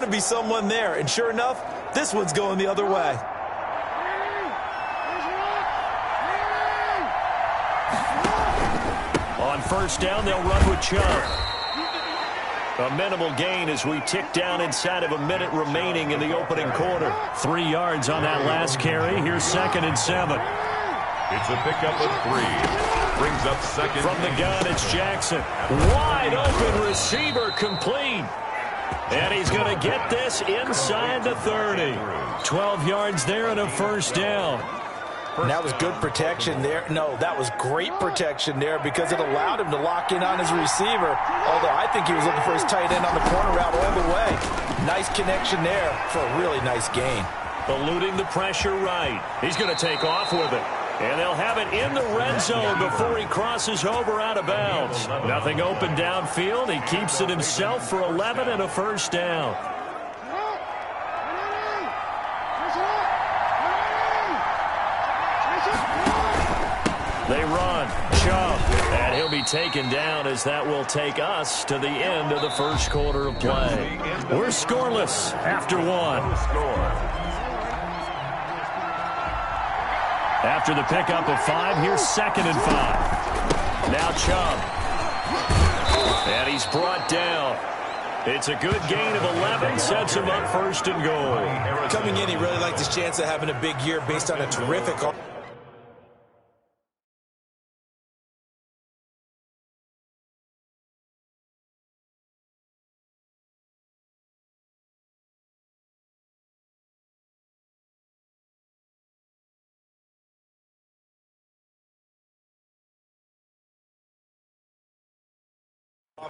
to be someone there, and sure enough, this one's going the other way. On first down, they'll run with Chubb. A minimal gain as we tick down inside of a minute remaining in the opening quarter. 3 yards on that last carry. Here's 2nd and 7. It's a pickup of 3. Brings up 2nd. From the gun, it's Jackson. Wide open receiver, complete. And he's going to get this inside the 30. 12 yards there and a first down. And that was good protection there. No, that was great protection there because it allowed him to lock in on his receiver. Although I think he was looking for his tight end on the corner route all the way. Nice connection there for a really nice gain. Eluding the pressure right. He's going to take off with it. And they'll have it in the red zone before he crosses over out of bounds. Nothing open downfield. He keeps it himself for 11 and a first down. They run. Chubb. And he'll be taken down as that will take us to the end of the first quarter of play. We're scoreless after 1. After the pickup of 5, here's 2nd and 5. Now Chubb. And he's brought down. It's a good gain of 11, sets him up 1st and goal. Coming in, he really liked his chance of having a big year based on a terrific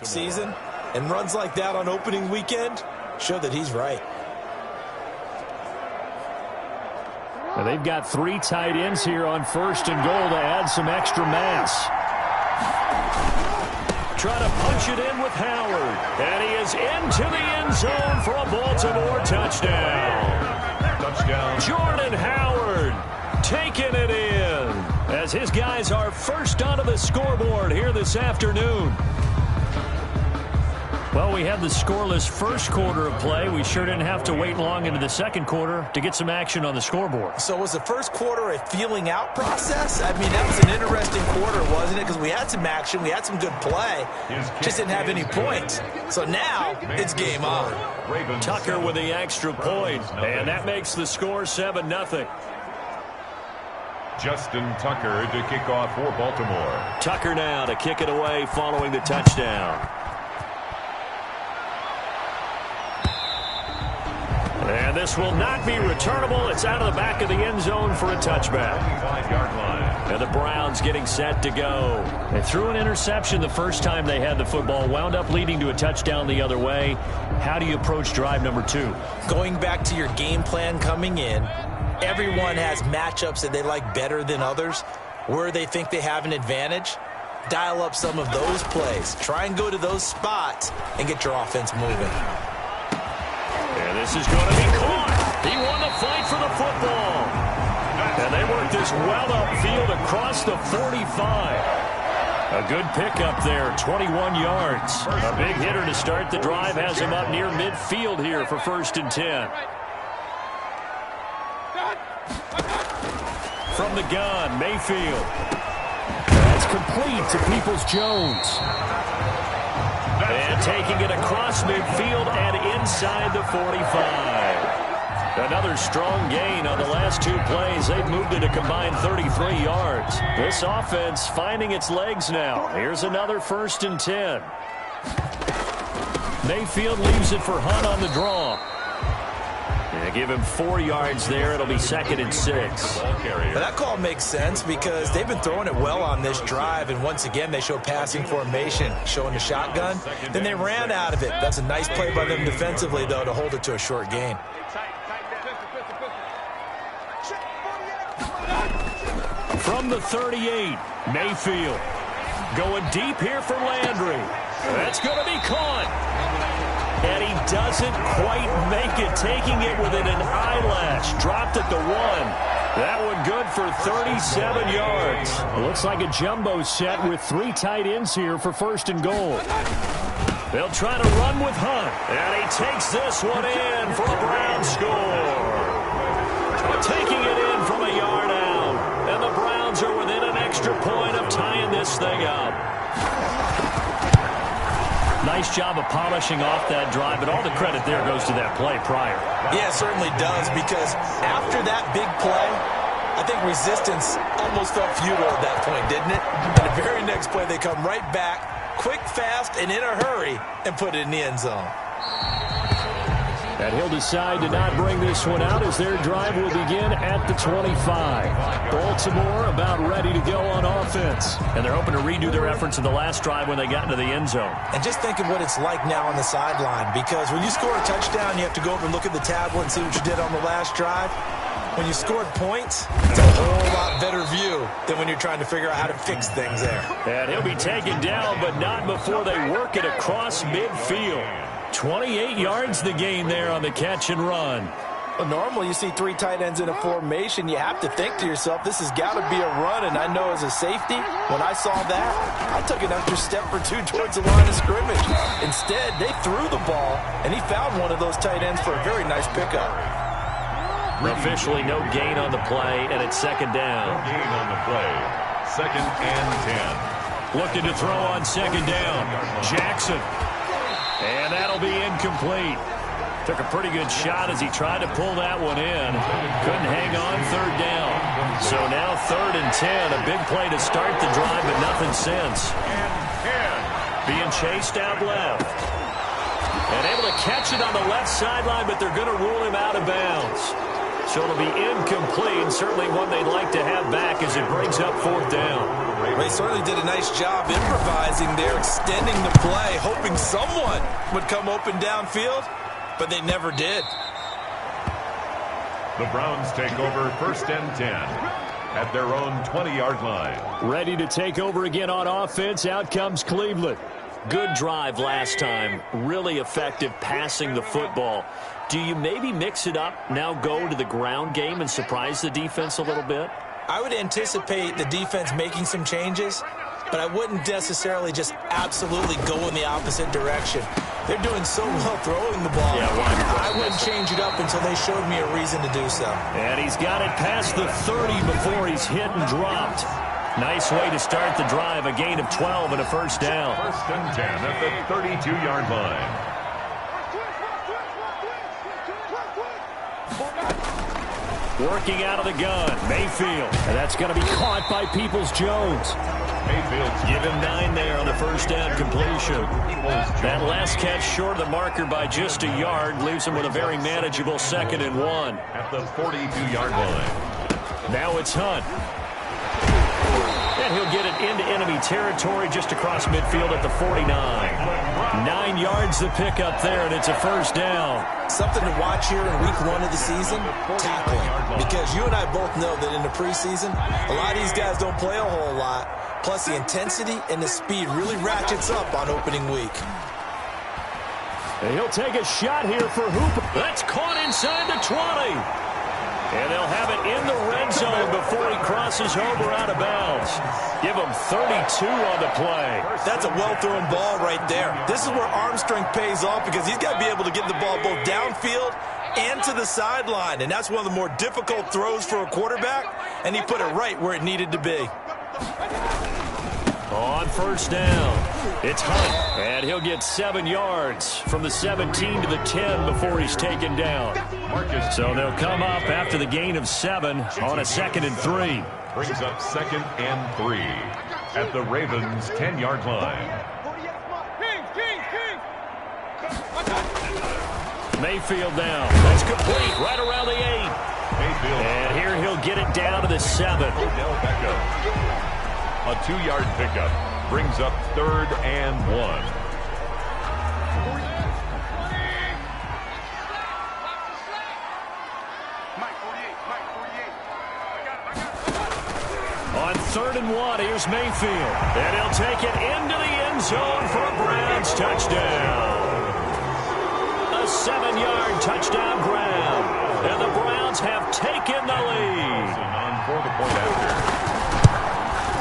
season, and runs like that on opening weekend show that he's right. Now they've got 3 tight ends here on 1st and goal to add some extra mass. Try to punch it in with Howard, and he is into the end zone for a Baltimore touchdown. Jordan Howard taking it in as his guys are first onto the scoreboard here this afternoon. Well, we had the scoreless first quarter of play. We sure didn't have to wait long into the second quarter to get some action on the scoreboard. So was the first quarter a feeling out process? I mean, that was an interesting quarter, wasn't it? Because we had some action, we had some good play, just didn't have any points. So now it's game on. Tucker with the extra point, and that makes the score 7-0. Justin Tucker to kick off for Baltimore. Tucker now to kick it away following the touchdown. And this will not be returnable. It's out of the back of the end zone for a touchback. And the Browns getting set to go. They threw an interception the first time they had the football, wound up leading to a touchdown the other way. How do you approach drive number 2? Going back to your game plan coming in, everyone has matchups that they like better than others. Where they think they have an advantage, dial up some of those plays. Try and go to those spots and get your offense moving. And this is going to be caught. He won the fight for the football. And they work this well upfield across the 45. A good pickup there, 21 yards. A big hitter to start the drive has him up near midfield here for 1st and 10. From the gun, Mayfield. That's complete to Peoples-Jones. And taking it across midfield and inside the 45. Another strong gain on the last 2 plays. They've moved it a combined 33 yards. This offense finding its legs now. Here's another 1st and 10. Mayfield leaves it for Hunt on the draw. And give him 4 yards there. It'll be 2nd and 6. Well, that call makes sense because they've been throwing it well on this drive, and once again they show passing formation, showing the shotgun. Then they ran out of it. That's a nice play by them defensively, though, to hold it to a short gain. From the 38, Mayfield going deep here for Landry. That's going to be caught. And he doesn't quite make it, taking it within an eyelash. Dropped at the 1. That one good for 37 yards. Looks like a jumbo set with 3 tight ends here for 1st and goal. They'll try to run with Hunt. And he takes this one in for a Brown score. Taking it in from a yard out. And the Browns are within an extra point of tying this thing up. Nice job of polishing off that drive, but all the credit there goes to that play prior. Yeah, it certainly does, because after that big play, I think resistance almost felt futile at that point, didn't it? And the very next play, they come right back, quick, fast, and in a hurry, and put it in the end zone. And he'll decide to not bring this one out as their drive will begin at the 25. Baltimore about ready to go on offense. And they're hoping to redo their efforts in the last drive when they got into the end zone. And just think of what it's like now on the sideline, because when you score a touchdown, you have to go over and look at the tablet and see what you did on the last drive. When you scored points, it's a whole lot better view than when you're trying to figure out how to fix things there. And he'll be taken down, but not before they work it across midfield. 28 yards the gain there on the catch and run. Well, normally you see three tight ends in a formation. You have to think to yourself, this has got to be a run. And I know as a safety, when I saw that, I took an extra step or two towards the line of scrimmage. Instead, they threw the ball, and he found one of those tight ends for a very nice pickup. Officially no gain on the play, and it's second down. No gain on the play. Second and 10. Looking to throw on second down. Jackson. And that'll be incomplete. Took a pretty good shot as he tried to pull that one in. Couldn't hang on third down. So now third and 10. A big play to start the drive, but nothing since. Being chased out left. And able to catch it on the left sideline, but they're going to rule him out of bounds. So it'll be incomplete, certainly one they'd like to have back as it brings up fourth down. They certainly did a nice job improvising there, extending the play, hoping someone would come open downfield, but they never did. The Browns take over first and 10 at their own 20-yard line. Ready to take over again on offense. Out comes Cleveland. Good drive last time. Really effective passing the football. Do you maybe mix it up, now go to the ground game and surprise the defense a little bit? I would anticipate the defense making some changes, but I wouldn't necessarily just absolutely go in the opposite direction. They're doing so well throwing the ball. Yeah, I wouldn't change it up until they showed me a reason to do so. And he's got it past the 30 before he's hit and dropped. Nice way to start the drive, a gain of 12 and a first down. First and 10 at the 32-yard line. Working out of the gun, Mayfield. And that's going to be caught by Peoples-Jones. Mayfield. Give him 9 there on the first down completion. That last catch short of the marker by just a yard leaves him with a very manageable second and 1. At the 42-yard line. Now it's Hunt. And he'll get it into enemy territory just across midfield at the 49. 9 yards the pickup there, and it's a first down. Something to watch here in week 1 of the season, tackling. Because you and I both know that in the preseason, a lot of these guys don't play a whole lot. Plus, the intensity and the speed really ratchets up on opening week. And he'll take a shot here for Hooper. That's caught inside the 20. And they'll have it in the red zone before he crosses over out of bounds. Give him 32 on the play. That's a well-thrown ball right there. This is where arm strength pays off, because he's got to be able to get the ball both downfield and to the sideline. And that's one of the more difficult throws for a quarterback, and he put it right where it needed to be. On first down, it's Hunt, and he'll get 7 yards from the 17 to the 10 before he's taken down. So they'll come up after the gain of 7 on a 2nd and 3. Brings up 2nd and 3 at the Ravens' 10-yard line. Mayfield down. That's complete right around the 8. Mayfield. And here he'll get it down to the 7. Odell Beckham. A 2-yard pickup brings up 3rd and 1. On 3rd and 1, here's Mayfield. And he'll take it into the end zone for a Browns touchdown. A 7-yard touchdown grab. And the Browns have taken the lead. On for the point after.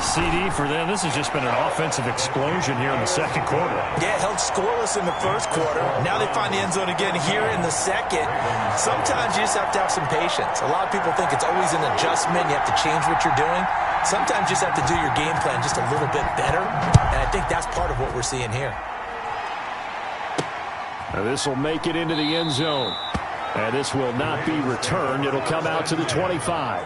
CD, for them, this has just been an offensive explosion here in the second quarter. Yeah, held scoreless in the first quarter. Now they find the end zone again here in the second. Sometimes you just have to have some patience. A lot of people think it's always an adjustment. You have to change what you're doing. Sometimes you just have to do your game plan just a little bit better, and I think that's part of what we're seeing here. Now this will make it into the end zone. And this will not be returned. It'll come out to the 25.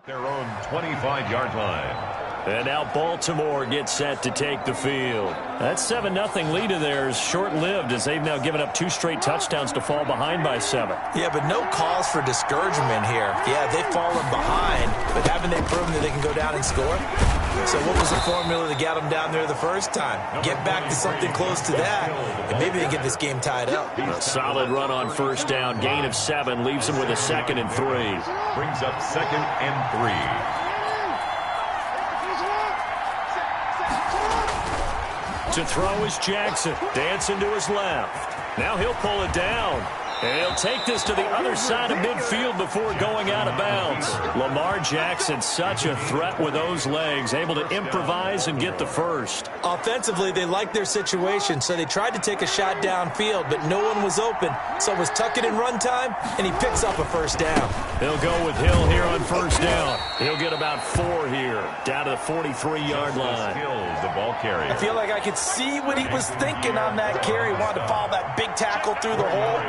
Their own 25-yard line. And now Baltimore gets set to take the field. That 7-0 lead of theirs short-lived as they've now given up 2 straight touchdowns to fall behind by 7. Yeah, but no cause for discouragement here. Yeah, they've fallen behind, but haven't they proven that they can go down and score? So what was the formula to get them down there the first time? Get back to something close to that, and maybe they can get this game tied up. A solid run on first down. Gain of 7 leaves them with a 2nd and 3. Brings up 2nd and 3. To throw is Jackson. Dancing to his left. Now he'll pull it down. And he'll take this to the other side of midfield before going out of bounds. Lamar Jackson, such a threat with those legs, able to improvise and get the first. Offensively, they liked their situation, so they tried to take a shot downfield, but no one was open. So it was tuck it in run time, and he picks up a first down. They'll go with Hill here on first down. He'll get about 4 here, down to the 43-yard line. The ball carrier. I feel like I could see what he was thinking on that carry. Wanted to follow that big tackle through the hole.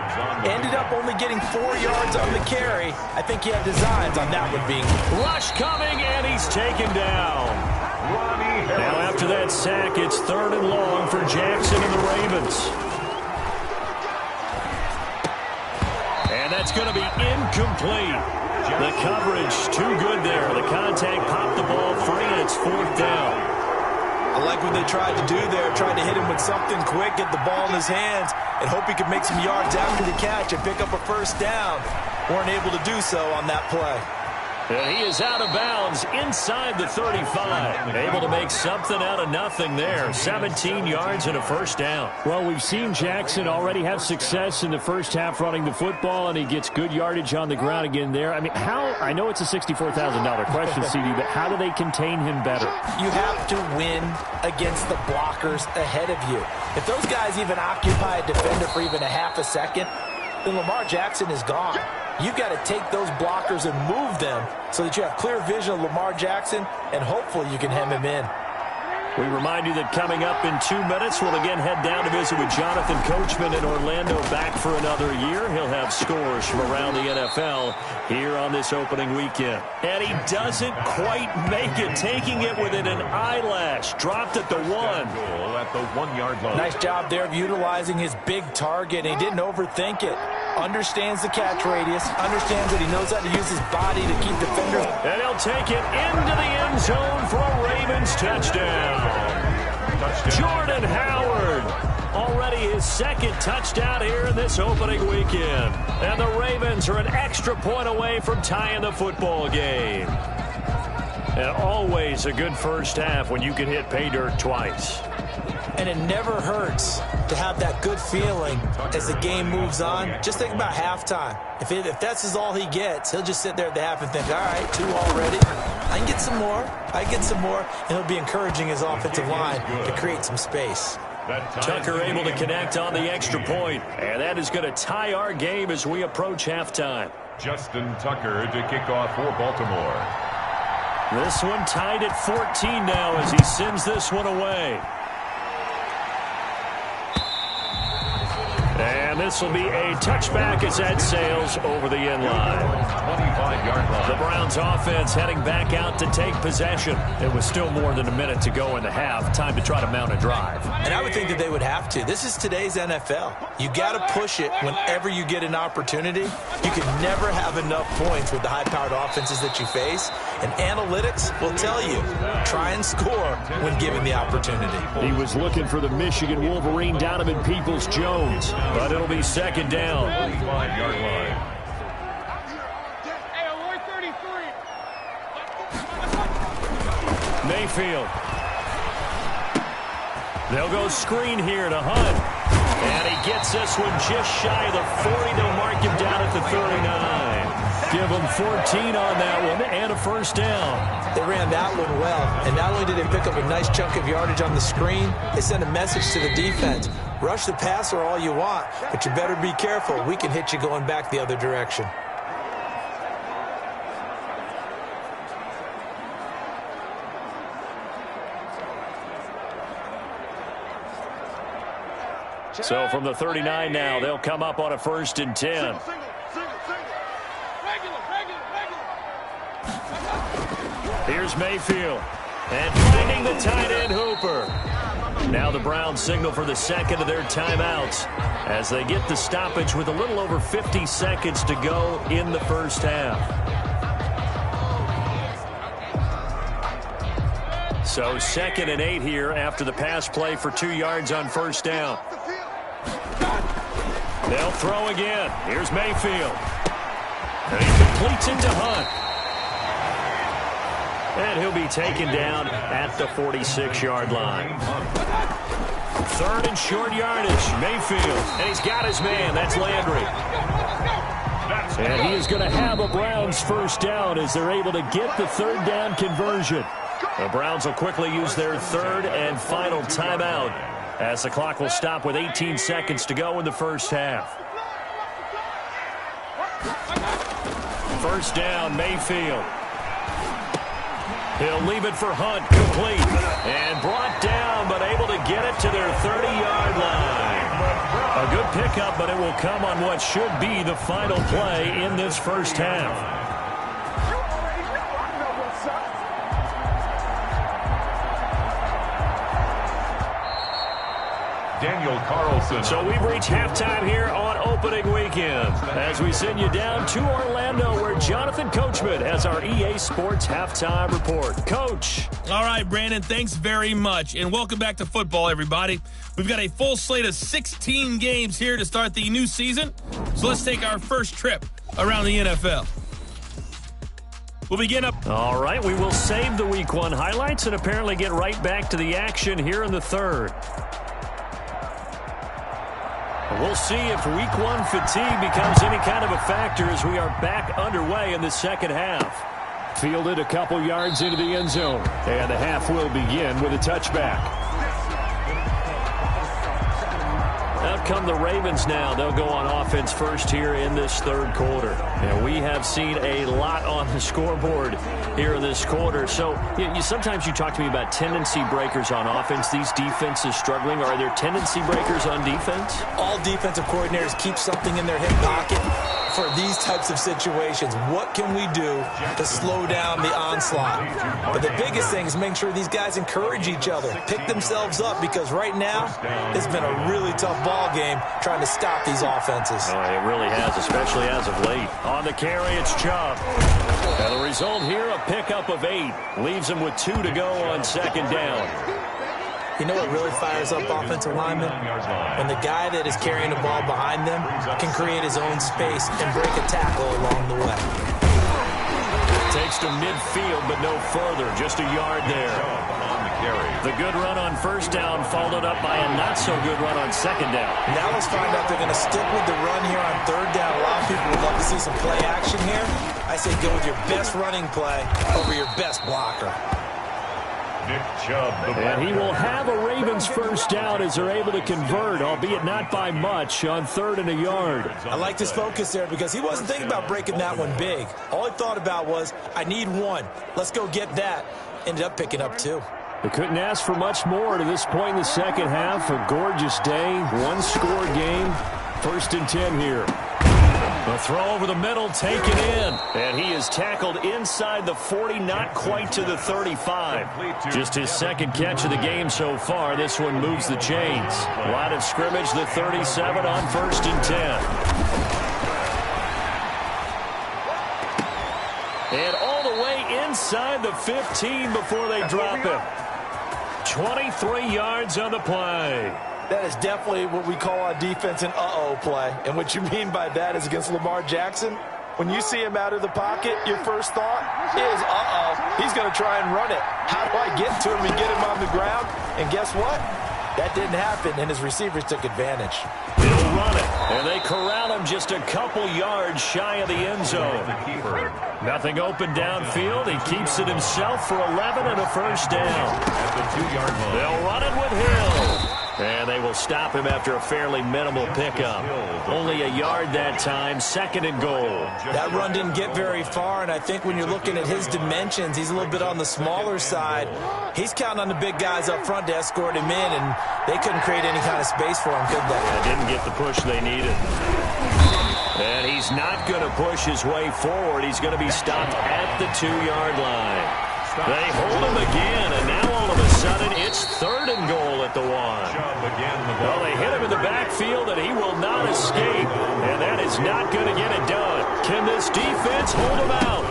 Ended up only getting 4 yards on the carry. I think he had designs on that one being. Rush coming, and he's taken down. Now after that sack, it's 3rd and long for Jackson and the Ravens. And that's going to be incomplete. The coverage too good there. The contact popped the ball free, and it's 4th down. I like what they tried to do there. Tried to hit him with something quick, get the ball in his hands, and hope he could make some yards after the catch and pick up a first down. Weren't able to do so on that play. And he is out of bounds inside the 35. Able to make something out of nothing there. 17 yards and a first down. Well, we've seen Jackson already have success in the first half running the football, and he gets good yardage on the ground again there. I mean, I know it's a $64,000 question, CD, but how do they contain him better? You have to win against the blockers ahead of you. If those guys even occupy a defender for even a half a second, then Lamar Jackson is gone. You've got to take those blockers and move them so that you have clear vision of Lamar Jackson, and hopefully you can hem him in. We remind you that coming up in 2 minutes, we'll again head down to visit with Jonathan Coachman in Orlando, back for another year. He'll have scores from around the NFL here on this opening weekend. And he doesn't quite make it, taking it within an eyelash. Dropped at the 1. At the 1-yard line. Nice job there of utilizing his big target. He didn't overthink it. Understands the catch radius. Understands that he knows how to use his body to keep defenders. And he'll take it into the end zone for a Ravens touchdown. Jordan Howard, already his 2nd touchdown here in this opening weekend. And the Ravens are an extra point away from tying the football game. And always a good first half when you can hit pay dirt twice. And it never hurts to have that good feeling as the game moves on. Just think about halftime. If that's all he gets, he'll just sit there at the half and think, all right, 2 already. I can get some more. And he'll be encouraging his offensive line to create some space. Tucker able to connect on the extra point, and that is going to tie our game as we approach halftime. Justin Tucker to kick off for Baltimore. This one tied at 14 now as he sends this one away. And this will be a touchback as that sails over the end line. 25-yard line. The Browns offense heading back out to take possession. It was still more than a minute to go in the half. Time to try to mount a drive. And I would think that they would have to. This is today's NFL. You got to push it whenever you get an opportunity. You can never have enough points with the high-powered offenses that you face. And analytics will tell you, try and score when given the opportunity. He was looking for the Michigan Wolverine Donovan Peoples-Jones, but it'll be second down. 25-yard line. Mayfield. They'll go screen here to Hunt. And he gets this one just shy of the 40. They'll mark him down at the 39. Give him 14 on that one and a first down. They ran that one well. And not only did they pick up a nice chunk of yardage on the screen, they sent a message to the defense. Rush the passer all you want, but you better be careful. We can hit you going back the other direction. So from the 39 now, they'll come up on a 1st and 10. Here's Mayfield. And finding the tight end Hooper. Now the Browns signal for the second of their timeouts as they get the stoppage with a little over 50 seconds to go in the first half. So 2nd and 8 here after the pass play for 2 yards on first down. They'll throw again. Here's Mayfield. And he completes it to Hunt. And he'll be taken down at the 46-yard line. 3rd and short yardage. Mayfield. And he's got his man. That's Landry. And he is going to have a Browns first down as they're able to get the 3rd down conversion. The Browns will quickly use their 3rd and final timeout as the clock will stop with 18 seconds to go in the first half. First down, Mayfield. He'll leave it for Hunt, complete. And brought down, but able to get it to their 30-yard line. A good pickup, but it will come on what should be the final play in this first half. Daniel Carlson. So we've reached halftime here on opening weekend as we send you down to Orlando where Jonathan Coachman has our EA Sports halftime report. Coach. All right, Brandon, thanks very much. And welcome back to football, everybody. We've got a full slate of 16 games here to start the new season. So let's take our first trip around the NFL. We'll begin up. All right, we will save the Week 1 highlights and apparently get right back to the action here in the 3rd. We'll see if Week 1 fatigue becomes any kind of a factor as we are back underway in the second half. Fielded a couple yards into the end zone. And the half will begin with a touchback. Out come the Ravens now. They'll go on offense first here in this 3rd quarter. And we have seen a lot on the scoreboard here in this quarter. So sometimes you talk to me about tendency breakers on offense. These defenses struggling. Are there tendency breakers on defense? All defensive coordinators keep something in their hip pocket for these types of situations. What can we do to slow down the onslaught? But the biggest thing is make sure these guys encourage each other, pick themselves up, because right now it's been a really tough ball game trying to stop these offenses. Oh, it really has, especially as of late. On the carry, it's Chubb. And the result here, a pickup of 8. Leaves him with 2 to go on 2nd down. You know what really fires up offensive linemen? When the guy that is carrying the ball behind them can create his own space and break a tackle along the way. Takes to midfield, but no further. Just a yard there. The good run on first down followed up by a not-so-good run on 2nd down. Now let's find out they're going to stick with the run here on 3rd down. A lot of people would love to see some play action here. I say go with your best running play over your best blocker. Nick Chubb, and he will have a Ravens first down as they're able to convert, albeit not by much, on 3rd and a yard. I liked his focus there because he wasn't thinking about breaking that one big. All he thought about was, I need one. Let's go get that. Ended up picking up 2. They couldn't ask for much more to this point in the second half. A gorgeous day, one-score game. 1st and 10 here. The throw over the middle, taken in. And he is tackled inside the 40, not quite to the 35. Just his 2nd catch of the game so far. This one moves the chains. Line of scrimmage, the 37 on 1st and 10. And all the way inside the 15 before they drop him. 23 yards on the play. That is definitely what we call on defense an uh-oh play. And what you mean by that is against Lamar Jackson, when you see him out of the pocket, your first thought is, uh-oh, he's going to try and run it. How do I get to him and get him on the ground? And guess what? That didn't happen, and his receivers took advantage. He'll run it, and they corral him just a couple yards shy of the end zone. Nothing open downfield. He keeps it himself for 11 and a first down. At the 2-yard line. They'll run it with Hill. And they will stop him after a fairly minimal pickup. Only a yard that time, 2nd and goal. That run didn't get very far, and I think when you're looking at his dimensions, he's a little bit on the smaller side. He's counting on the big guys up front to escort him in, and they couldn't create any kind of space for him, could they? They didn't get the push they needed. And he's not going to push his way forward. He's going to be stopped at the 2-yard line. They hold him again, and now all of a sudden it's 3rd and goal at the 1. Well, they hit him in the backfield, and he will not escape, and that is not going to get it done. Can this defense hold him out?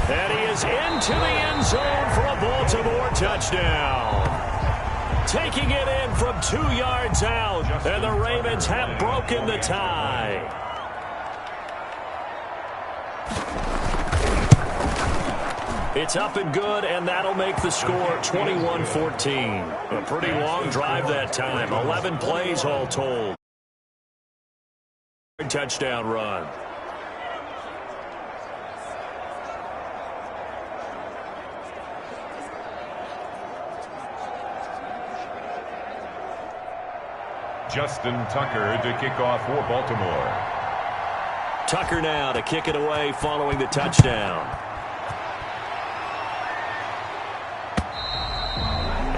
And he is into the end zone for a Baltimore touchdown. Taking it in from 2 yards out, and the Ravens have broken the tie. It's up and good, and that'll make the score 21-14. A pretty long drive that time. 11 plays all told. Touchdown run. Justin Tucker to kick off for Baltimore. Tucker now to kick it away following the touchdown.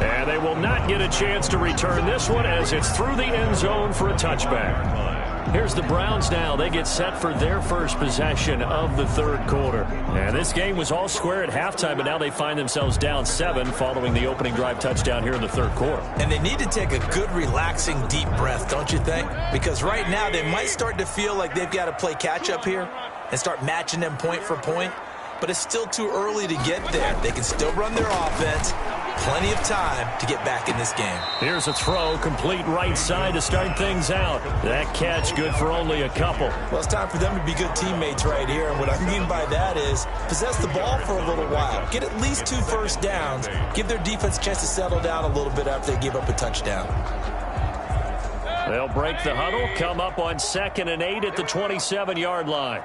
And they will not get a chance to return this one as it's through the end zone for a touchback. Here's the Browns now. They get set for their first possession of the 3rd quarter. And this game was all square at halftime, but now they find themselves down 7 following the opening drive touchdown here in the 3rd quarter. And they need to take a good, relaxing, deep breath, don't you think? Because right now they might start to feel like they've got to play catch-up here and start matching them point for point. But it's still too early to get there. They can still run their offense. Plenty of time to get back in this game. Here's a throw, complete right side to start things out. That catch good for only a couple. Well, it's time for them to be good teammates right here. And what I mean by that is possess the ball for a little while. Get at least 2 first downs. Give their defense a chance to settle down a little bit after they give up a touchdown. They'll break the huddle, come up on 2nd and 8 at the 27-yard line.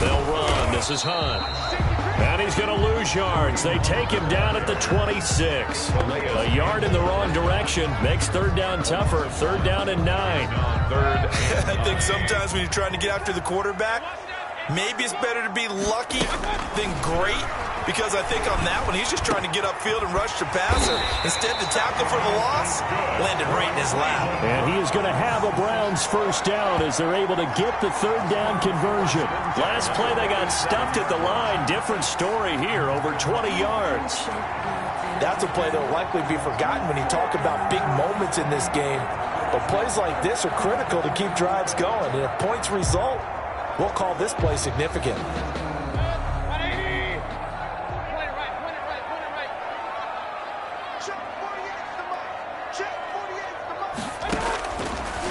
They'll run. This is Hunt. And he's going to lose yards. They take him down at the 26. A yard in the wrong direction makes 3rd down tougher. 3rd down and 9. I think sometimes when you're trying to get after the quarterback, maybe it's better to be lucky than great. Because I think on that one, he's just trying to get upfield and rush the passer. Instead, the tackle for the loss landed right in his lap. And he is going to have a Browns first down as they're able to get the 3rd down conversion. Last play, they got stuffed at the line. Different story here, over 20 yards. That's a play that will likely be forgotten when you talk about big moments in this game. But plays like this are critical to keep drives going. And if points result, we'll call this play significant.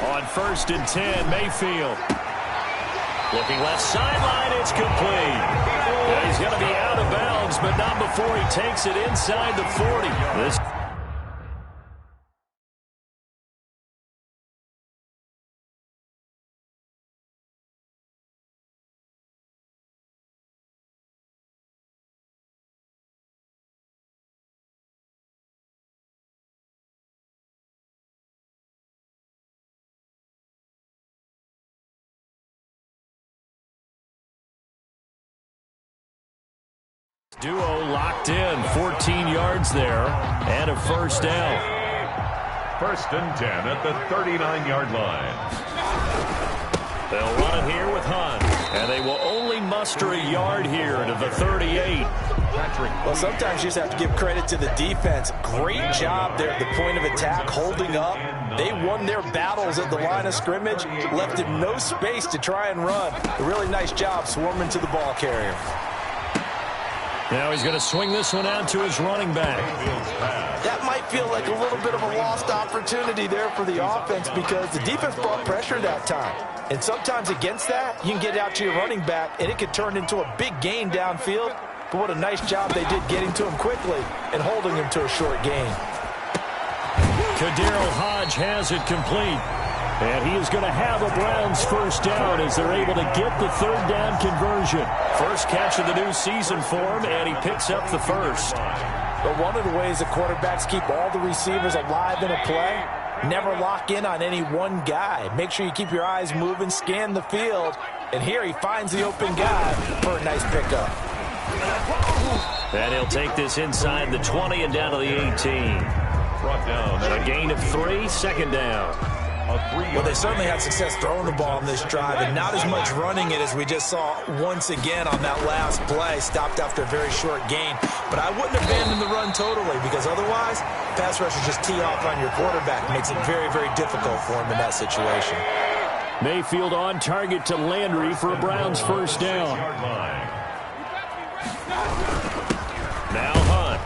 On 1st and 10, Mayfield. Looking left sideline, it's complete. And he's going to be out of bounds, but not before he takes it inside the 40. This Duo locked in, 14 yards there, and a first down. 1st and 10 at the 39-yard line. They'll run it here with Hunt, and they will only muster a yard here to the 38. Well, sometimes you just have to give credit to the defense. Great job there at the point of attack, holding up. They won their battles at the line of scrimmage, left him no space to try and run. A really nice job swarming to the ball carrier. Now he's going to swing this one out to his running back. That might feel like a little bit of a lost opportunity there for the offense because the defense brought pressure that time. And sometimes against that, you can get out to your running back, and it could turn into a big gain downfield. But what a nice job they did getting to him quickly and holding him to a short gain. Kadiril Hodge has it complete. And he is going to have a Browns first down as they're able to get the 3rd down conversion. First catch of the new season for him, and he picks up the first. But one of the ways the quarterbacks keep all the receivers alive in a play, never lock in on any one guy. Make sure you keep your eyes moving, scan the field, and here he finds the open guy for a nice pickup. And he'll take this inside the 20 and down to the 18. Brought down. A gain of 3, 2nd down. Well, they certainly had success throwing the ball on this drive, and not as much running it as we just saw once again on that last play. Stopped after a very short gain. But I wouldn't abandon the run totally, because otherwise, pass rushers just tee off on your quarterback. Makes it very, very difficult for him in that situation. Mayfield on target to Landry for a Browns first down. Now Hunt.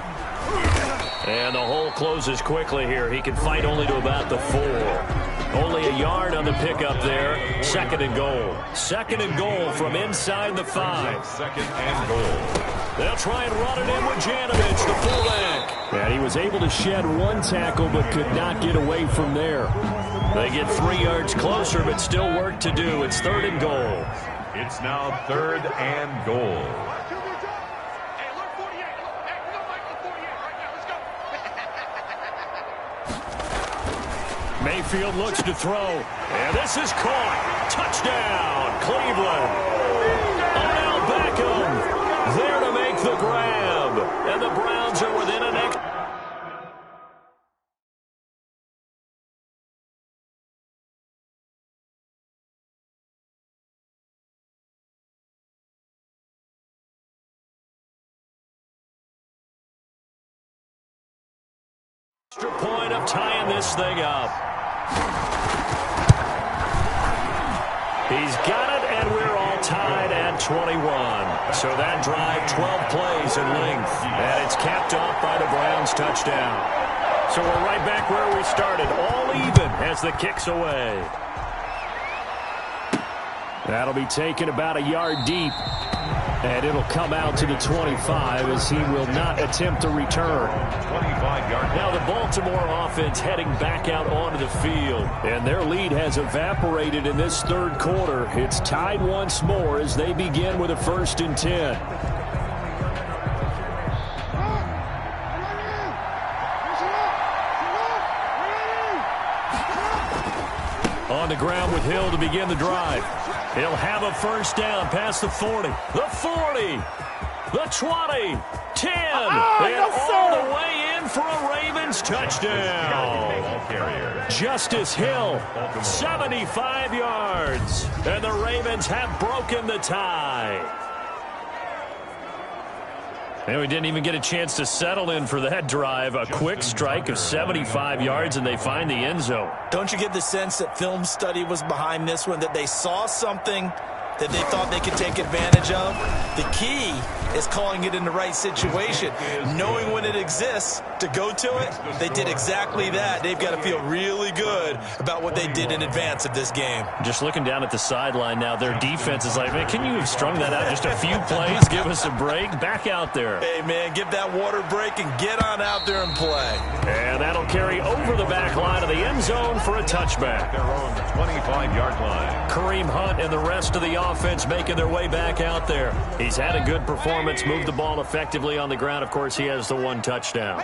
And the hole closes quickly here. He can fight only to about the 4. Only a yard on the pickup there. 2nd and goal. 2nd and goal from inside the 5. 2nd and goal. They'll try and run it in with Janovich, the fullback. And he was able to shed 1 tackle but could not get away from there. They get 3 yards closer but still work to do. It's 3rd and goal. It's now 3rd and goal. Mayfield looks to throw, and this is caught. Touchdown, Cleveland. Odell Beckham there to make the grab, and the Browns are within an extra point of tying this thing up. He's got it, and we're all tied at 21. So that drive, 12 plays in length, and it's capped off by the Browns touchdown. So we're right back where we started, all even as the kick's away. That'll be taken about a yard deep, and it'll come out to the 25 as he will not attempt a return. 25-yard. Now the Baltimore offense heading back out onto the field, and their lead has evaporated in this 3rd quarter. It's tied once more as they begin with a 1st and 10. On the ground with Hill to begin the drive. He'll have a first down past the 40, the 40, the 20, 10, and all the way in for a Ravens touchdown. Justice Hill, 75 yards, and the Ravens have broken the tie. And we didn't even get a chance to settle in for that drive. A quick strike of 75 yards, and they find the end zone. Don't you get the sense that film study was behind this one, that they saw something that they thought they could take advantage of? The key is calling it in the right situation, knowing when it exists to go to it. They did exactly that. They've got to feel really good about what they did in advance of this game. Just looking down at the sideline now, their defense is like, man, can you have strung that out just a few plays? Give us a break. Back out there. Hey, man, give that water break and get on out there and play. And that'll carry over the back line of the end zone for a touchback. They're on the 25-yard line. Kareem Hunt and the rest of the offense making their way back out there. He's had a good performance, moved the ball effectively on the ground. Of course, he has the 1 touchdown.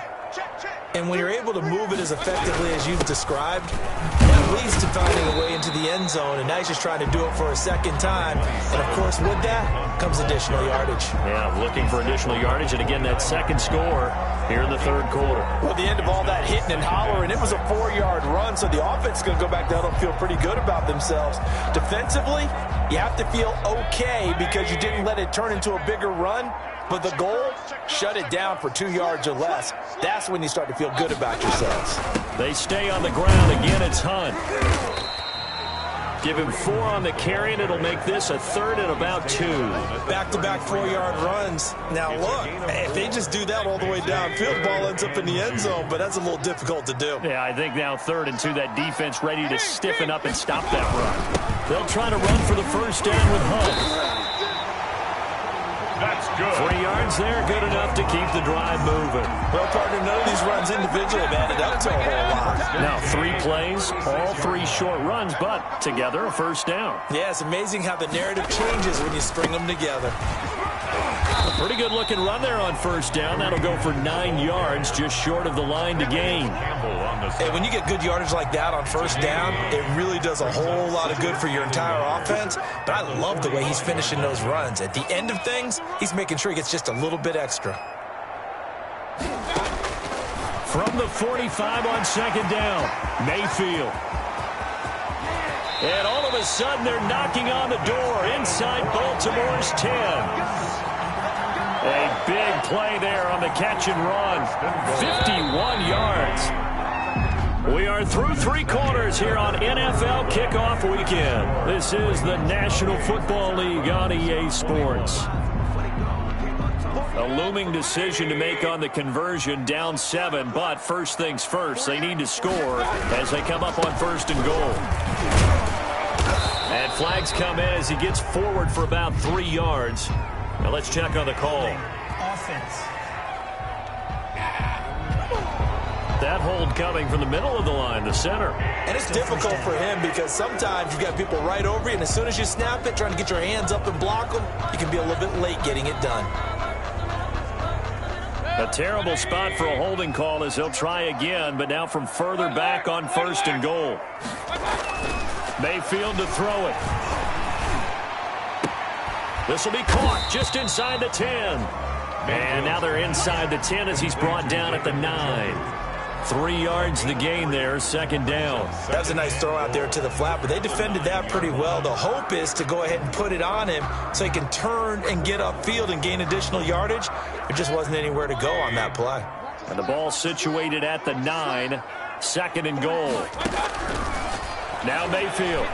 And when you're able to move it as effectively as you've described, that least to finding a way into the end zone, and now he's just trying to do it for a second time. And, of course, with that comes additional yardage. Yeah, looking for additional yardage, and again, that second score here in the third quarter. Well, the end of all that hitting and hollering, it was a 4-yard run, so the offense is going to go back down and feel pretty good about themselves. Defensively, you have to feel okay because you didn't let it turn into a bigger run, but the goal, shut it down for 2 yards or less. That's when you start to feel good about yourselves. They stay on the ground. Again, it's Hunt. Give him 4 on the carry, and it'll make this a third and about 2. Back-to-back 4-yard runs. Now, look, if they just do that all the way downfield, ball ends up in the end zone, but that's a little difficult to do. Yeah, I think now 3rd and 2, that defense ready to stiffen up and stop that run. They'll try to run for the first down with Hunt. That's good. 3 yards there, good enough to keep the drive moving. Well, partner, none of these runs individually have added up to a whole lot. Now 3 plays, all 3 short runs, but together a first down. Yeah, it's amazing how the narrative changes when you string them together. A pretty good looking run there on first down. That'll go for 9 yards, just short of the line to gain. Hey, when you get good yardage like that on first down, it really does a whole lot of good for your entire offense. But I love the way he's finishing those runs. At the end of things, he's making sure he gets just a little bit extra. From the 45 on second down, Mayfield. And all of a sudden, they're knocking on the door inside Baltimore's 10. A big play there on the catch and run. 51 yards. We are through 3 quarters here on NFL Kickoff Weekend. This is the National Football League on EA Sports. A looming decision to make on the conversion, down 7, but first things first, they need to score as they come up on 1st and goal. And flags come in as he gets forward for about 3 yards. Now let's check on the call. Offense. That hold coming from the middle of the line, the center. And it's difficult for him because sometimes you've got people right over you, and as soon as you snap it, trying to get your hands up and block them, you can be a little bit late getting it done. A terrible spot for a holding call as he'll try again, but now from further back on 1st and goal. Mayfield to throw it. This will be caught just inside the 10. And now they're inside the 10 as he's brought down at the 9. 3 yards the gain there, second down. That was a nice throw out there to the flat, but they defended that pretty well. The hope is to go ahead and put it on him so he can turn and get upfield and gain additional yardage. There just wasn't anywhere to go on that play. And the ball situated at the 9, 2nd and goal. Now Mayfield.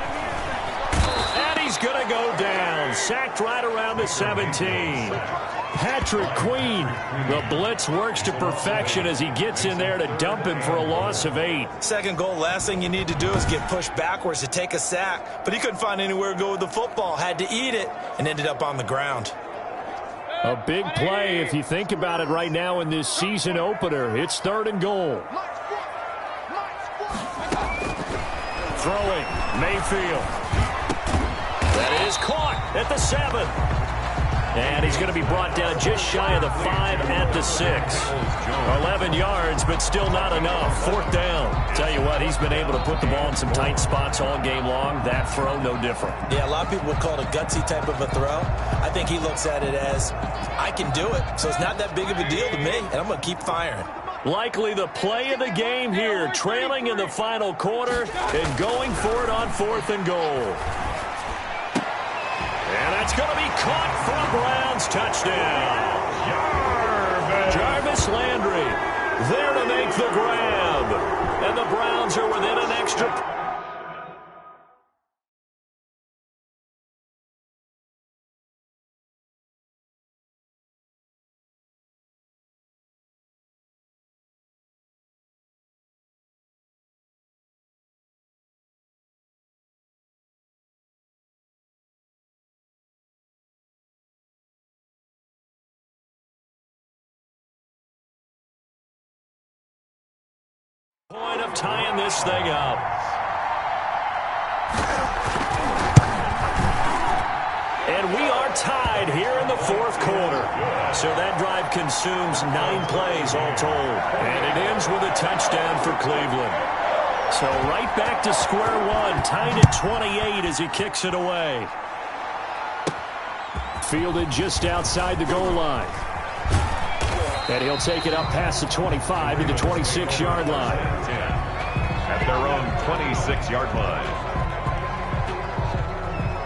And he's going to go down. Sacked right around the 17. Patrick Queen. The blitz works to perfection as he gets in there to dump him for a loss of 8. 2nd goal, last thing you need to do is get pushed backwards to take a sack. But he couldn't find anywhere to go with the football. Had to eat it and ended up on the ground. A big play if you think about it right now in this season opener. It's 3rd and goal. Throwing, Mayfield. That is caught at the 7. And he's going to be brought down just shy of the 5 at the 6. 11 yards, but still not enough. 4th down. Tell you what, he's been able to put the ball in some tight spots all game long. That throw, no different. Yeah, a lot of people would call it a gutsy type of a throw. I think he looks at it as, I can do it, so it's not that big of a deal to me, and I'm going to keep firing. Likely the play of the game here, trailing in the final quarter and going for it on 4th and goal. And that's going to be caught for a Browns touchdown. Jarvis Landry there to make the grab. And the Browns are within an extra. Point of tying this thing up. And we are tied here in the 4th quarter. So that drive consumes 9 plays all told. And it ends with a touchdown for Cleveland. So right back to square one, tied at 28 as he kicks it away. Fielded just outside the goal line. And he'll take it up past the 25 to the 26-yard line. At their own 26-yard line.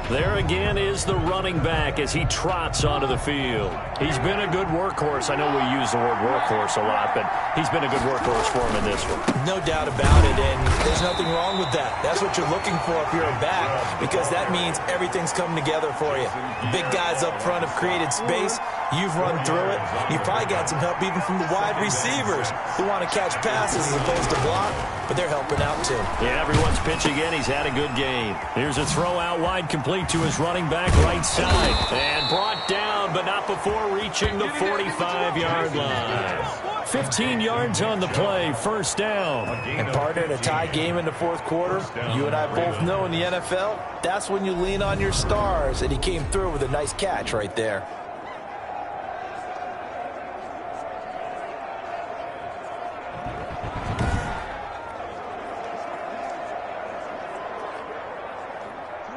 There again is the running back as he trots onto the field. He's been a good workhorse. I know we use the word workhorse a lot, but he's been a good workhorse for him in this one. No doubt about it, and there's nothing wrong with that. That's what you're looking for if you're a back, because that means everything's coming together for you. Big guys up front have created space. You've run through it. You've probably got some help even from the wide receivers who want to catch passes as opposed to block, but they're helping out too. Yeah, everyone's pitching in. He's had a good game. Here's a throw out wide, complete to his running back right side. And brought down, but not before reaching the 45-yard line. 15 yards on the play, first down. And partner, in a tie game in the fourth quarter, you and I both know in the NFL, that's when you lean on your stars, and he came through with a nice catch right there.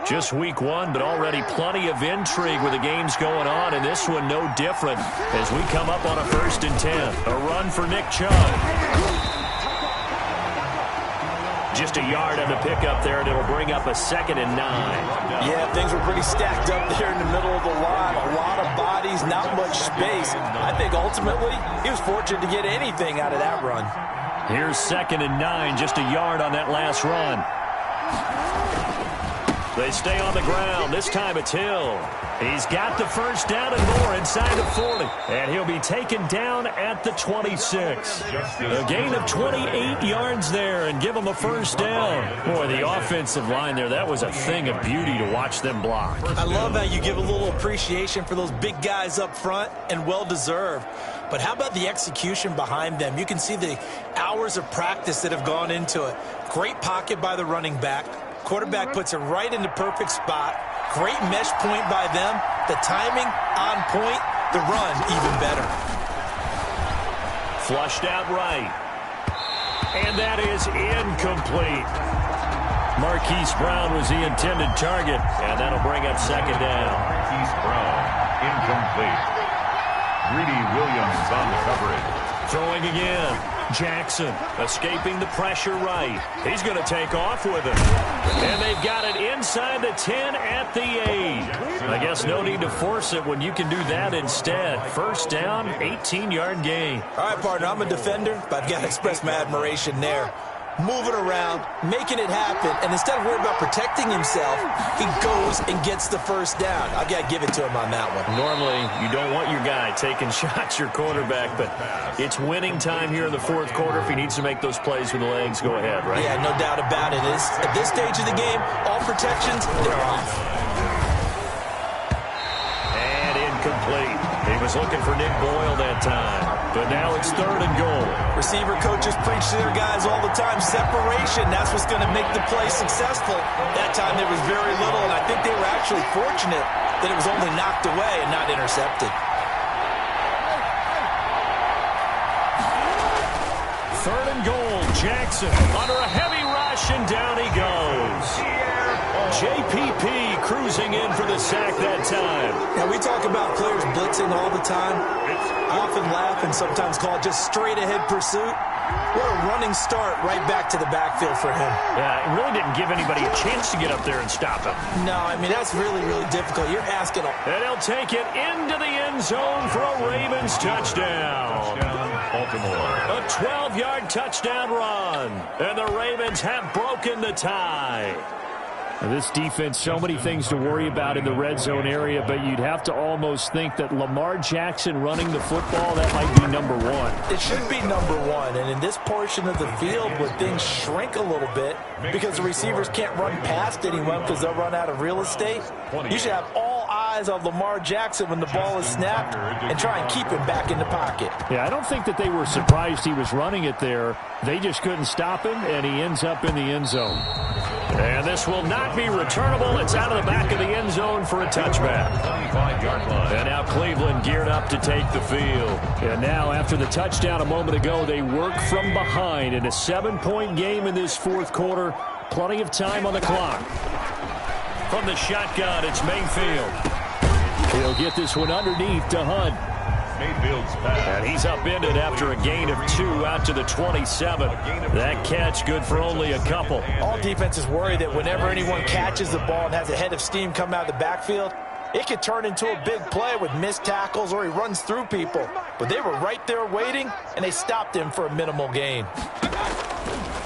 Just week one, but already plenty of intrigue with the games going on, and this one no different as we come up on a 1st and 10. A run for Nick Chubb. Just a yard on the pickup there, and it'll bring up a 2nd and 9. Yeah, things were pretty stacked up there in the middle of the line. A lot of bodies, not much space. I think ultimately he was fortunate to get anything out of that run. Here's 2nd and 9, just a yard on that last run. They stay on the ground. This time it's Hill. He's got the first down and more inside the 40. And he'll be taken down at the 26. A gain of 28 yards there and give him a first down. Boy, the offensive line there, that was a thing of beauty to watch them block. I love how you give a little appreciation for those big guys up front, and well-deserved. But how about the execution behind them? You can see the hours of practice that have gone into it. Great pocket by the running back. Quarterback puts it right in the perfect spot. Great mesh point by them. The timing on point. The run even better. Flushed out right. And that is incomplete. Marquise Brown was the intended target. And that'll bring up 2nd down. Marquise Brown, incomplete. Greedy Williams on the coverage. Throwing again. Jackson escaping the pressure right. He's going to take off with it. And they've got it inside the 10 at the 8. I guess no need to force it when you can do that instead. First down, 18-yard gain. All right, partner, I'm a defender, but I've got to express my admiration there. Moving around, making it happen, and instead of worrying about protecting himself, he goes and gets the first down. I got to give it to him on that one. Normally, you don't want your guy taking shots, your quarterback, but it's winning time here in the fourth quarter. If he needs to make those plays with the legs, go ahead, right? Yeah, no doubt about it. At this stage of the game, all protections, they're off. And incomplete. He was looking for Nick Boyle that time. But now it's 3rd and goal. Receiver coaches preach to their guys all the time. Separation, that's what's going to make the play successful. That time there was very little, and I think they were actually fortunate that it was only knocked away and not intercepted. 3rd and goal. Jackson under a heavy rush, and down he goes. JPP cruising in for the sack that time. Now, we talk about players blitzing all the time. I often laugh and sometimes call it just straight-ahead pursuit. What a running start right back to the backfield for him. Yeah, it really didn't give anybody a chance to get up there and stop him. No, I mean, that's really, really difficult. You're asking a... And he'll take it into the end zone for a Ravens touchdown. Baltimore. A 12-yard touchdown run. And the Ravens have broken the tie. This defense, so many things to worry about in the red zone area, but you'd have to almost think that Lamar Jackson running the football, that might be number one. It should be number one, and in this portion of the field where things shrink a little bit because the receivers can't run past anyone because they'll run out of real estate, you should have all eyes on Lamar Jackson when the ball is snapped and try and keep him back in the pocket. Yeah, I don't think that they were surprised he was running it there. They just couldn't stop him, and he ends up in the end zone. And this will not be returnable. It's out of the back of the end zone for a touchback. 25-yard line. And now Cleveland geared up to take the field. And now after the touchdown a moment ago, they work from behind in a 7-point game in this fourth quarter. Plenty of time on the clock. From the shotgun, it's Mayfield. He'll get this one underneath to Hunt. Mayfield's pass. And he's upended after a gain of 2 out to the 27. That catch good for only a couple. All defenses worry that whenever anyone catches the ball and has a head of steam come out of the backfield, it could turn into a big play with missed tackles or he runs through people. But they were right there waiting, and they stopped him for a minimal gain.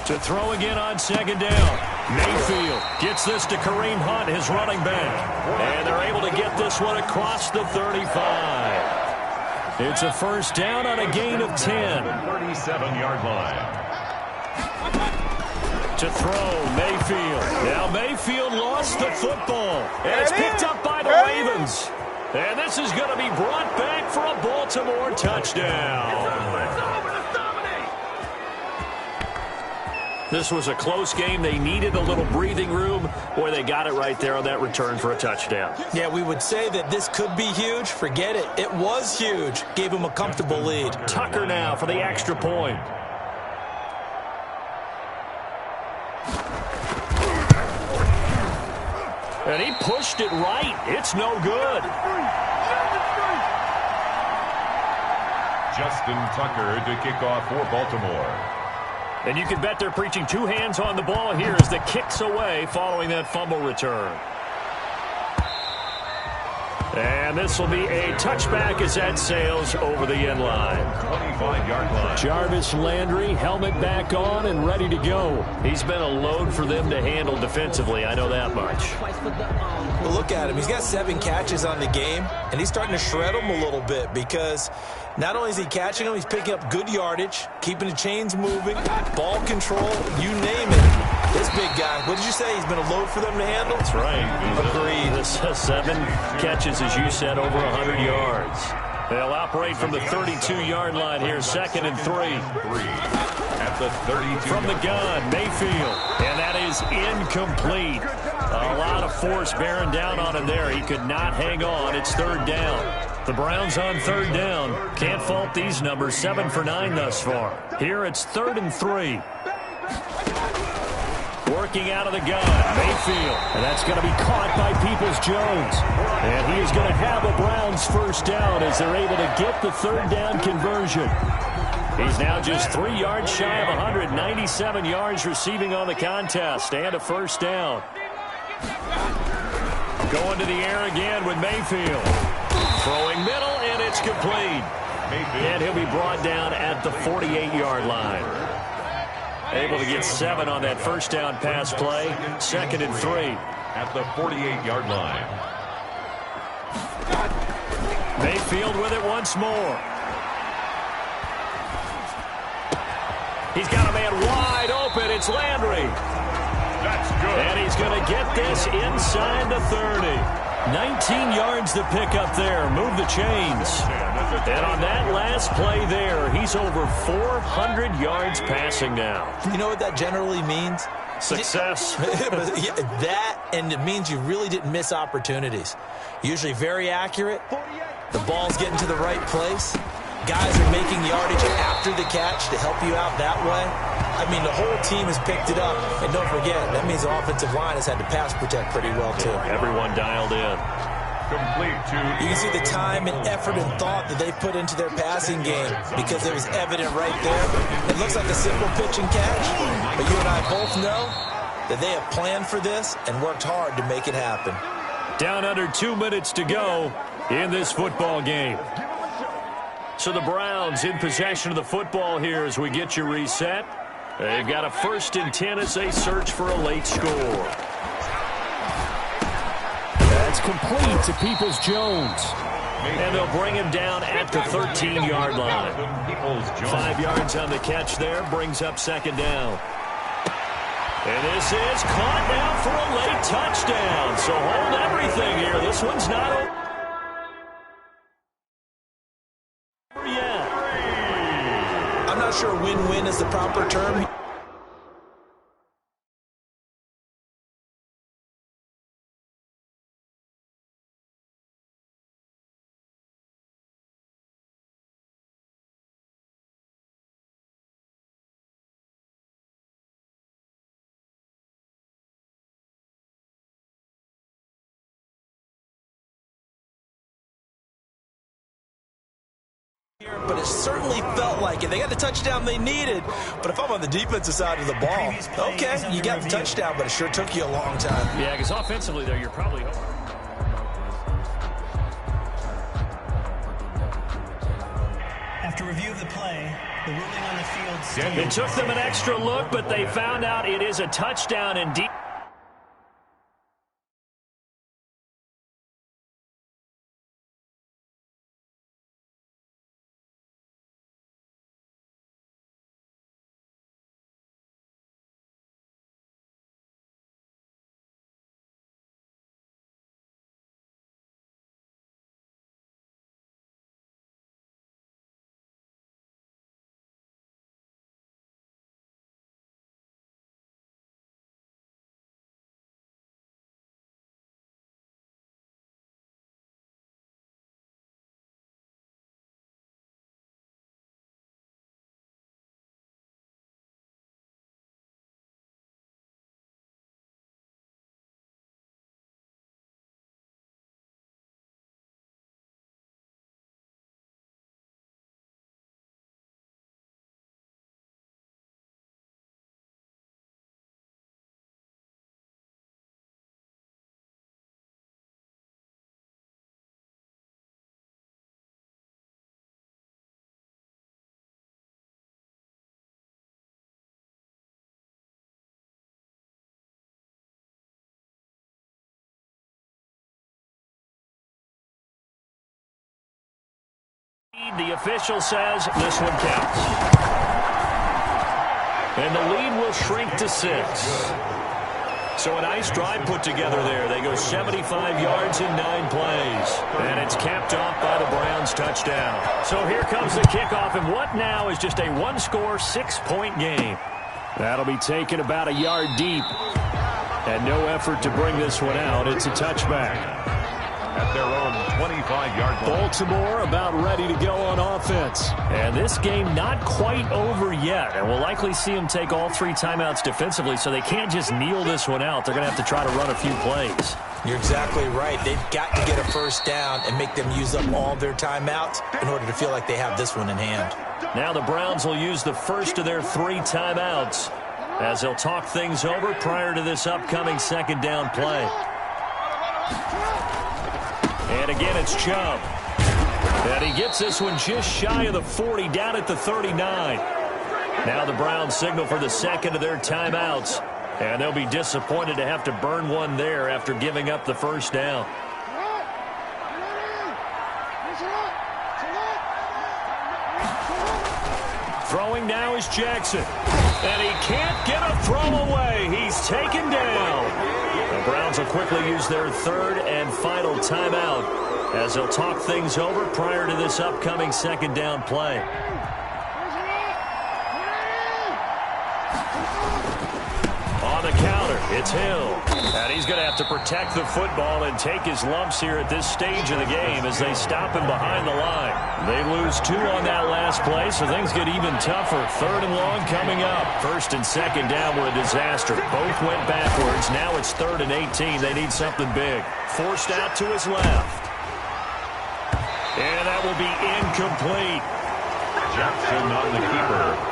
To throw again on second down. Mayfield gets this to Kareem Hunt, his running back. And they're able to get this one across the 35. It's a first down on a gain of 10. 37-yard line. To throw, Mayfield. Now Mayfield lost the football. And it's picked up by the Ravens. And this is going to be brought back for a Baltimore touchdown. This was a close game. They needed a little breathing room. Boy, they got it right there on that return for a touchdown. Yeah, we would say that this could be huge. Forget it. It was huge. Gave him a comfortable lead. Tucker now for the extra point. And he pushed it right. It's no good. Justin Tucker to kick off for Baltimore. And you can bet they're preaching 2 hands on the ball here as the kick's away following that fumble return. And this will be a touchback as that sails over the end line. 25-yard line. Jarvis Landry, helmet back on and ready to go. He's been a load for them to handle defensively, I know that much. But look at him. He's got 7 catches on the game, and he's starting to shred them a little bit because not only is he catching them, he's picking up good yardage, keeping the chains moving, ball control, you name it. This big guy, what did you say? He's been a load for them to handle? That's right. Agreed. This 7 catches, as you said, over 100 yards. They'll operate from the 32-yard line here, 2nd and 3. At the 32. From the gun, Mayfield. And that is incomplete. A lot of force bearing down on him there. He could not hang on. It's 3rd down. The Browns on 3rd down. Can't fault these numbers. 7 for 9 thus far. Here it's 3rd and 3. Working out of the gun, Mayfield. And that's going to be caught by Peoples-Jones. And he is going to have a Browns first down as they're able to get the 3rd down conversion. He's now just 3 yards shy of 197 yards receiving on the contest and a first down. Going to the air again with Mayfield. Throwing middle, and it's complete. And he'll be brought down at the 48-yard line. Able to get 7 on that first down pass play. 2nd and 3. At the 48-yard line. Mayfield with it once more. He's got a man wide open. It's Landry. That's good. And he's going to get this inside the 30. 19 yards to pick up there. Move the chains. And on that last play there, he's over 400 yards passing now. You know what that generally means? Success. Yeah, that, and it means you really didn't miss opportunities. Usually very accurate. The ball's getting to the right place. Guys are making yardage after the catch to help you out that way. I mean, the whole team has picked it up. And don't forget, that means the offensive line has had to pass protect pretty well, too. Everyone dialed in. Complete to... You can see the time and effort and thought that they put into their passing game because it was evident right there. It looks like a simple pitch and catch, but you and I both know that they have planned for this and worked hard to make it happen. Down under 2 minutes to go in this football game. So the Browns in possession of the football here as we get you reset. They've got a 1st and 10 as they search for a late score. That's complete to Peoples-Jones. And they'll bring him down at the 13-yard line. 5 yards on the catch there, brings up 2nd down. And this is caught now for a late touchdown. So hold everything here. This one's not over. I'm not sure win-win is the proper term. But it certainly felt like it. They got the touchdown they needed. But if I'm on the defensive side of the ball, okay, you got the touchdown, but it sure took you a long time. Yeah, because offensively there, you're probably... After review of the play, the ruling on the field stands. It took them an extra look, but they found out it is a touchdown indeed. The official says this one counts. And the lead will shrink to 6. So a nice drive put together there. They go 75 yards in 9 plays. And it's capped off by the Browns' touchdown. So here comes the kickoff, and what now is just a one-score, 6-point game. That'll be taken about a yard deep. And no effort to bring this one out. It's a touchback. At their own 25-yard line. Baltimore about ready to go on offense. And this game not quite over yet. And we'll likely see them take all 3 timeouts defensively, so they can't just kneel this one out. They're going to have to try to run a few plays. You're exactly right. They've got to get a first down and make them use up all their timeouts in order to feel like they have this one in hand. Now the Browns will use the first of their 3 timeouts as they'll talk things over prior to this upcoming second down play. And again, it's Chubb. And he gets this one just shy of the 40, down at the 39. Now the Browns signal for the second of their timeouts. And they'll be disappointed to have to burn one there after giving up the first down. Throwing now is Jackson. And he can't get a throw away. He's taken down. The Browns will quickly use their 3rd and final timeout as they'll talk things over prior to this upcoming second down play. On the counter, it's Hill. And he's going to have to protect the football and take his lumps here at this stage of the game as they stop him behind the line. They lose 2 on that last play, so things get even tougher. 3rd and long coming up. 1st and 2nd down were a disaster. Both went backwards. Now it's 3rd and 18. They need something big. Forced out to his left. And that will be incomplete. Jackson on the keeper.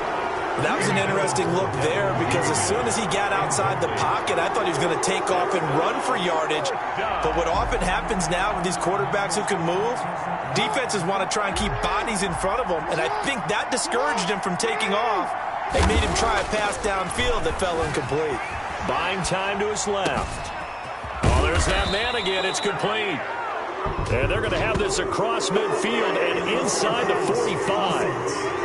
That was an interesting look there because as soon as he got outside the pocket, I thought he was going to take off and run for yardage. But what often happens now with these quarterbacks who can move, defenses want to try and keep bodies in front of them. And I think that discouraged him from taking off and made him try a pass downfield that fell incomplete. Buying time to his left. Oh, there's that man again. It's complete. And they're going to have this across midfield and inside the 45.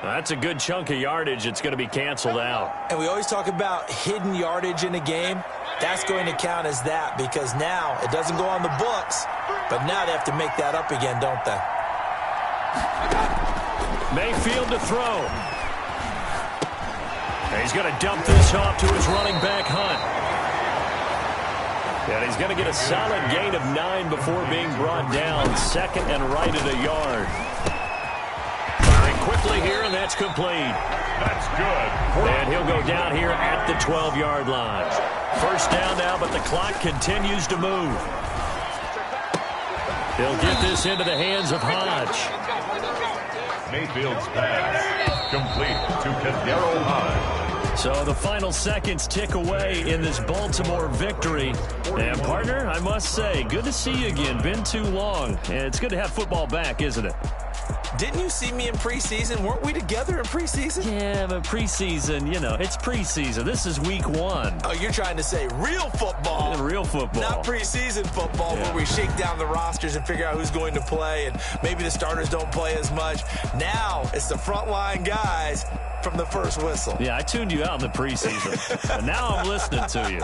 That's a good chunk of yardage. It's going to be canceled out. And we always talk about hidden yardage in a game. That's going to count as that because now it doesn't go on the books, but now they have to make that up again, don't they? Mayfield to throw. And he's going to dump this off to his running back, Hunt. And he's going to get a solid gain of 9 before being brought down. 2nd and right at a yard. Quickly here, and that's complete. That's good. And he'll go down here at the 12-yard line. First down now, but the clock continues to move. He'll get this into the hands of Hodge. Mayfield's pass complete to Kadero Hodge. So the final seconds tick away in this Baltimore victory. And, partner, I must say, good to see you again. Been too long. And it's good to have football back, isn't it? Didn't you see me in preseason? Weren't we together in preseason? Yeah, but preseason, you know, it's preseason. This is week 1. Oh, you're trying to say real football. Real football. Not preseason football where we shake down the rosters and figure out who's going to play, and maybe the starters don't play as much. Now it's the frontline guys from the first whistle. Yeah, I tuned you out in the preseason. And now I'm listening to you.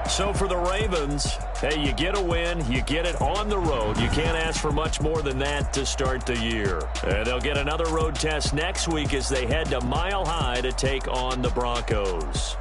So for the Ravens, hey, you get a win, you get it on the road. You can't ask for much more than that to start the year. And they'll get another road test next week as they head to Mile High to take on the Broncos.